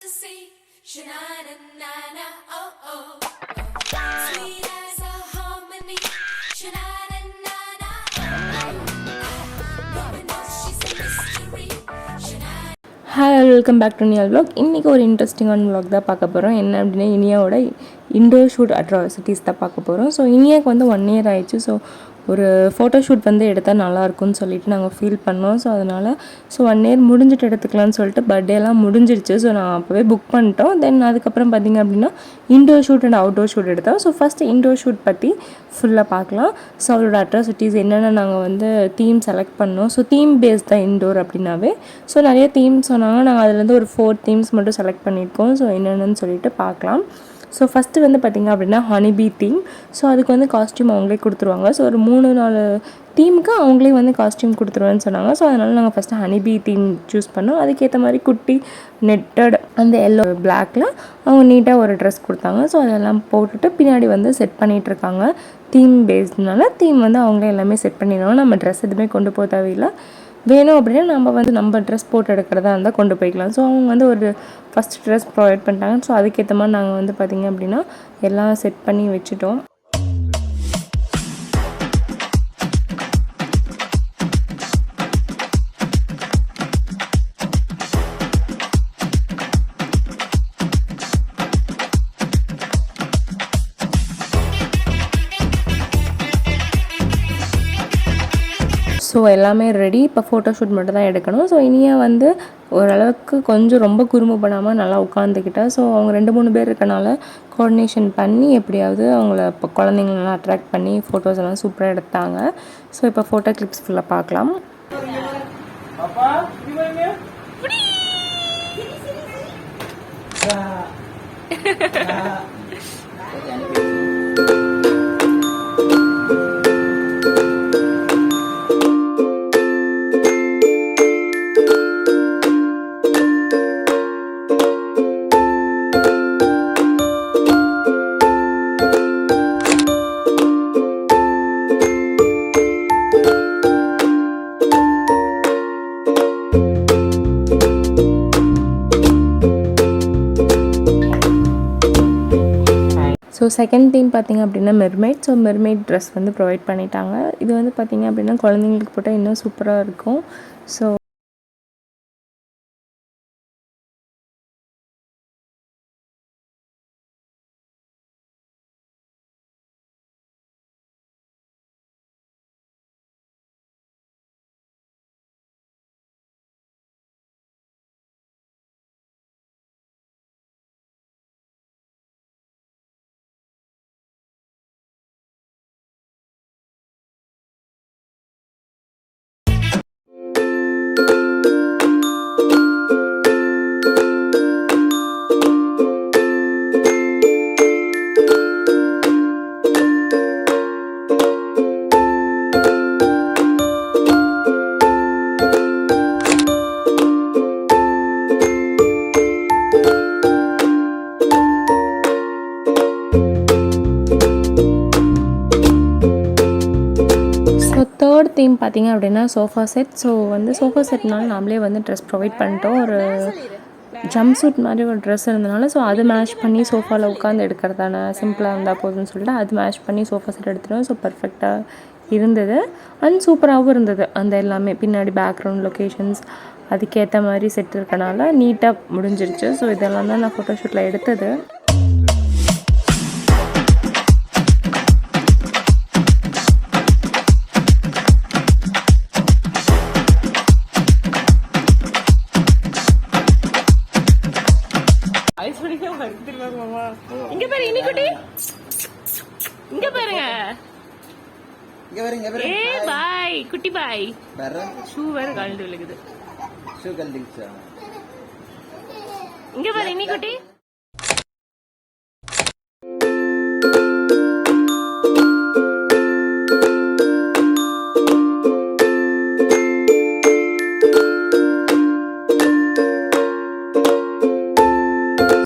fantasy. Sha-na-na-na-na, oh oh. Sweet as a harmony. Sha-na-na-na-na, oh oh. No one knows she's a mystery. Sha-na. Hi welcome back to Niyal vlog. இன்றைக்கி ஒரு இன்ட்ரெஸ்டிங்கான vlog தான் பார்க்க போகிறோம். என்ன அப்படின்னா இனியாவோட இண்டோர் ஷூட் அட்ராசிட்டிஸ் தான் பார்க்க போகிறோம். ஸோ இனியாவுக்கு வந்து 1 year ஆயிடுச்சு. ஸோ ஒரு ஃபோட்டோ ஷூட் வந்து எடுத்தால் நல்லாயிருக்கும்னு சொல்லிட்டு நாங்கள் ஃபீல் பண்ணோம். ஸோ அதனால் 1 year முடிஞ்சிட்டு எடுத்துக்கலாம்னு சொல்லிட்டு பர்த்டேலாம் முடிஞ்சிருச்சு. ஸோ நான் அப்போவே புக் பண்ணிட்டோம். தென் அதுக்கப்புறம் பார்த்திங்க அப்படின்னா indoor shoot and outdoor shoot எடுத்தோம். ஸோ ஃபஸ்ட்டு இண்டோர் ஷூட் பற்றி ஃபுல்லாக பார்க்கலாம். ஸோ அவரோட அட்ராசிட்டிஸ் என்னென்ன நாங்கள் வந்து தீம் செலக்ட் பண்ணோம். ஸோ தீம் பேஸ் தான் இண்டோர் அப்படின்னாவே. ஸோ நிறைய தீம் சொன்னாங்க. நாங்கள் அதுலேருந்து ஒரு 4 themes மட்டும் செலக்ட் பண்ணியிருக்கோம். ஸோ என்னென்னு சொல்லிட்டு பார்க்கலாம். ஸோ ஃபஸ்ட்டு வந்து பார்த்திங்க அப்படின்னா ஹனிபீ தீம். ஸோ அதுக்கு வந்து காஸ்ட்யூம் அவங்களே கொடுத்துருவாங்க. ஸோ ஒரு 3-4 தீமுக்கு அவங்களே வந்து காஸ்ட்யூம் கொடுத்துருவேன்னு சொன்னாங்க. ஸோ அதனால் நாங்கள் ஃபஸ்ட்டு ஹனிபீ தீம் சூஸ் பண்ணோம். அதுக்கேற்ற மாதிரி குட்டி நெட்டட் அந்த எல்லோ பிளாக்கில் அவங்க நீட்டாக ஒரு ட்ரெஸ் கொடுத்தாங்க. ஸோ அதெல்லாம் போட்டுட்டு பின்னாடி வந்து செட் பண்ணிகிட்ருக்காங்க. தீம் பேஸ்னால தீம் வந்து அவங்களே எல்லாமே செட் பண்ணிடுவாங்க. நம்ம ட்ரெஸ் எதுவுமே கொண்டு போக தேவையில்லை. வேணும் அப்படின்னா நம்ம ட்ரெஸ் போட்டு எடுக்கிறதா இருந்தால் கொண்டு போய்க்கலாம். ஸோ அவங்க வந்து ஒரு ஃபஸ்ட் ட்ரெஸ் ப்ரொவைட் பண்ணிட்டாங்க. ஸோ அதுக்கேற்ற மாதிரி நாங்கள் வந்து பார்த்திங்க அப்படின்னா எல்லாம் செட் பண்ணி வச்சுட்டோம். ஸோ எல்லாமே ரெடி. இப்போ ஃபோட்டோ ஷூட் மட்டும் தான் எடுக்கணும். ஸோ இனியா வந்து ஓரளவுக்கு கொஞ்சம் ரொம்ப குறும்பு பண்ணாமல் நல்லா உட்காந்துக்கிட்டா. ஸோ அவங்க 2-3 பேர் இருக்கனால கோஆர்டினேஷன் பண்ணி எப்படியாவது அவங்கள இப்போ குழந்தைங்களெல்லாம் அட்ராக்ட் பண்ணி ஃபோட்டோஸ் எல்லாம் சூப்பராக எடுத்தாங்க. ஸோ இப்போ ஃபோட்டோ கிளிப்ஸ் ஃபுல்லாக பார்க்கலாம். ஸோ செகண்ட் தீம் பார்த்திங்க அப்படின்னா மெர்மெய்ட். ஸோ மெர்மெய்ட் ட்ரெஸ் வந்து ப்ரொவைட் பண்ணிட்டாங்க. இது வந்து பார்த்திங்க அப்படின்னா குழந்தைங்களுக்கு போட்டால் இன்னும் சூப்பராக இருக்கும். ஸோ தேர்ட் தீம் பார்த்திங்க அப்படின்னா சோஃபா செட். ஸோ வந்து சோஃபா செட்னால நாமளே வந்து ட்ரெஸ் ப்ரொவைட் பண்ணிட்டோம். ஒரு ஜம்ப் சூட் மாதிரி ஒரு ட்ரெஸ் இருந்தனால ஸோ அது மேட்ச் பண்ணி சோஃபாவில் உட்காந்து எடுக்கிறதான சிம்பிளாக இருந்தால் போதும்னு சொல்லிட்டு அது மேட்ச் பண்ணி சோஃபா செட் எடுத்துட்டோம். ஸோ பர்ஃபெக்டாக இருந்தது அண்ட் சூப்பராகவும் இருந்தது. அந்த எல்லாமே பின்னாடி பேக்ரவுண்ட் லொக்கேஷன்ஸ் அதுக்கேற்ற மாதிரி செட் இருக்கனால நீட்டாக முடிஞ்சிருச்சு. ஸோ இதெல்லாம் தான் நான் ஃபோட்டோஷூட்டில் எடுத்தது. இங்க பாரு இனி குட்டி, இங்க பாருங்க. ஏ பாய் குட்டி பாய். ஷூ வேற கழண்டு விழுகுது. இங்க பாரு இனி குட்டி.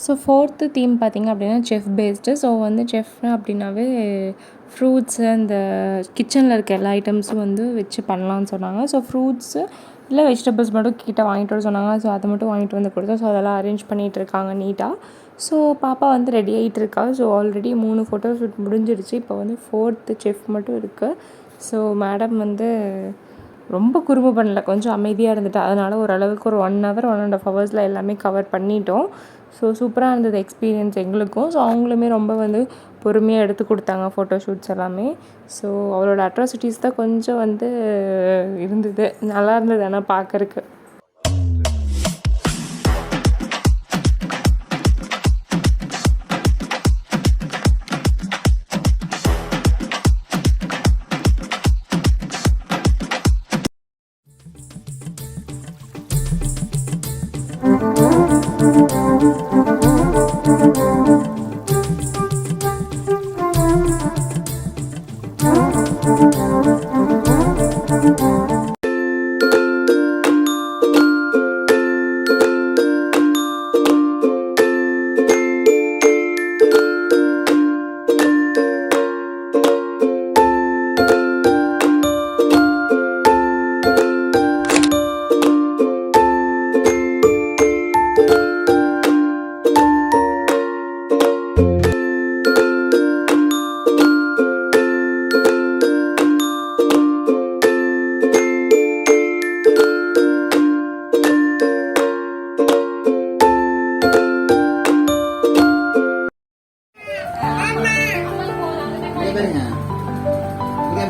ஸோ ஃபோர்த்து தீம் பார்த்திங்க அப்படின்னா செஃப் பேஸ்டு. ஸோ வந்து செஃப் அப்படின்னாவே ஃப்ரூட்ஸு அந்த கிச்சனில் இருக்க எல்லா ஐட்டம்ஸும் வந்து வச்சு பண்ணலான்னு சொன்னாங்க. ஸோ ஃப்ரூட்ஸு இல்லை வெஜிடபிள்ஸ் மட்டும் கிட்ட வாங்கிட்டு வர சொன்னாங்க. ஸோ அதை மட்டும் வாங்கிட்டு வந்து கொடுத்தோம். ஸோ அதெல்லாம் அரேஞ்ச் பண்ணிகிட்டு இருக்காங்க நீட்டாக. ஸோ பாப்பா வந்து ரெடி ஆகிட்டு இருக்கா. ஸோ ஆல்ரெடி 3 ஃபோட்டோ ஷூட் முடிஞ்சிடுச்சு. இப்போ வந்து 4th செஃப் மட்டும் இருக்குது. ஸோ மேடம் வந்து ரொம்ப குறும்பு பண்ணல, கொஞ்சம் அமைதியாக இருந்துட்டு, அதனால் ஓரளவுக்கு ஒரு 1 hour 1.5 hours எல்லாமே கவர் பண்ணிட்டோம். ஸோ சூப்பராக இருந்தது எக்ஸ்பீரியன்ஸ் எங்களுக்கும். ஸோ அவங்களுமே ரொம்ப வந்து பொறுமையாக எடுத்து கொடுத்தாங்க ஃபோட்டோ ஷூட்ஸ் எல்லாமே. ஸோ அவளோட அட்ராசிட்டிஸ் தான் கொஞ்சம் வந்து இருந்தது, நல்லா இருந்தது ஆனால் பார்க்கறக்கு.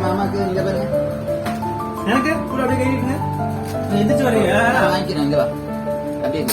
மாமாக்கு இங்க பாருங்க, எனக்கு கூட அப்படியே கை நீட்டுங்க. எந்திரிச்சு வரீங்க. வாங்கிக்கிறேன், இங்க வா அப்படியே